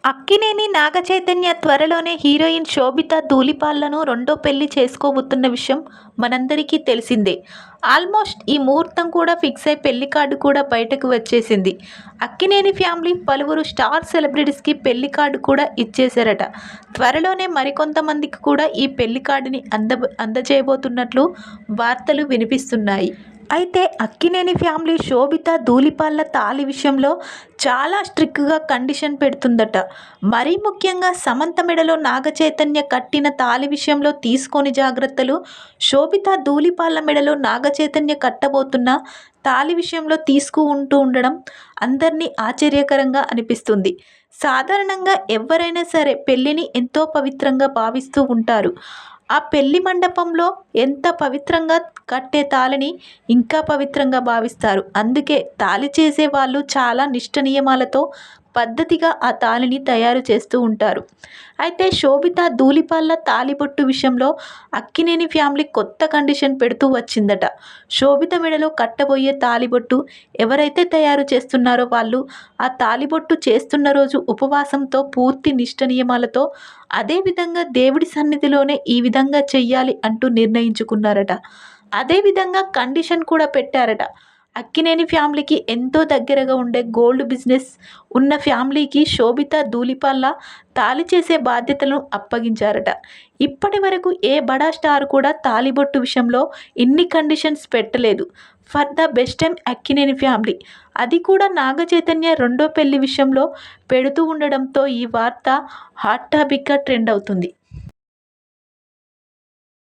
అక్కినేని నాగచైతన్య త్వరలోనే హీరోయిన్ శోభిత ధూళిపాళ్లను రెండో పెళ్లి చేసుకోబోతున్న విషయం మనందరికీ తెలిసిందే. ఆల్మోస్ట్ ఈ ముహూర్తం కూడా ఫిక్స్ అయి పెళ్లి కార్డు కూడా బయటకు వచ్చేసింది. అక్కినేని ఫ్యామిలీ పలువురు స్టార్ సెలబ్రిటీస్కి పెళ్లి కార్డు కూడా ఇచ్చేశారట. త్వరలోనే మరికొంతమందికి కూడా ఈ పెళ్లి కార్డుని అందజేయబోతున్నట్లు వార్తలు వినిపిస్తున్నాయి. అయితే అక్కినేని ఫ్యామిలీ శోభిత ధూళిపాళ్ల తాళి విషయంలో చాలా స్ట్రిక్ట్గా కండిషన్ పెడుతుందట. మరీ ముఖ్యంగా సమంత మెడలో నాగచైతన్య కట్టిన తాళి విషయంలో తీసుకోని జాగ్రత్తలు, శోభిత ధూళిపాళ్ల మెడలో నాగచైతన్య కట్టబోతున్న తాళి విషయంలో తీసుకుంటూ ఉండడం అందరినీ ఆశ్చర్యకరంగా అనిపిస్తుంది. సాధారణంగా ఎవరైనా సరే పెళ్లిని ఎంతో పవిత్రంగా భావిస్తూ ఉంటారు. ఆ పెళ్లి మండపంలో ఎంత పవిత్రంగా కట్టే తాళిని ఇంకా పవిత్రంగా భావిస్తారు. అందుకే తాళి చేసే వాళ్ళు చాలా నిష్ఠ నియమాలతో పద్ధతిగా ఆ తాళిని తయారు చేస్తూ ఉంటారు. అయితే శోభిత ధూళిపాళ్ల తాళిబొట్టు విషయంలో అక్కినేని ఫ్యామిలీ కొత్త కండిషన్ పెడుతూ వచ్చిందట. శోభిత మెడలో కట్టబోయే తాళిబొట్టు ఎవరైతే తయారు చేస్తున్నారో వాళ్ళు ఆ తాళిబొట్టు చేస్తున్న రోజు ఉపవాసంతో పూర్తి నిష్ఠ నియమాలతో, అదేవిధంగా దేవుడి సన్నిధిలోనే ఈ విధంగా చెయ్యాలి అంటూ నిర్ణయించుకున్నారట. అదేవిధంగా కండిషన్ కూడా పెట్టారట. అక్కినేని ఫ్యామిలీకి ఎంతో దగ్గరగా ఉండే గోల్డ్ బిజినెస్ ఉన్న ఫ్యామిలీకి శోభిత ధూళిపాళ్ల తాళి చేసే బాధ్యతలను అప్పగించారట. ఇప్పటి వరకు ఏ బడా స్టార్ కూడా తాళిబొట్టు విషయంలో ఇన్ని కండిషన్స్ పెట్టలేదు. For the best time Akkineni family, అది కూడా నాగ చైతన్య రెండో పెళ్లి విషయంలో పెడుతూ ఉండడంతో ఈ వార్త హాట్ టాపిక్గా ట్రెండ్ అవుతుంది.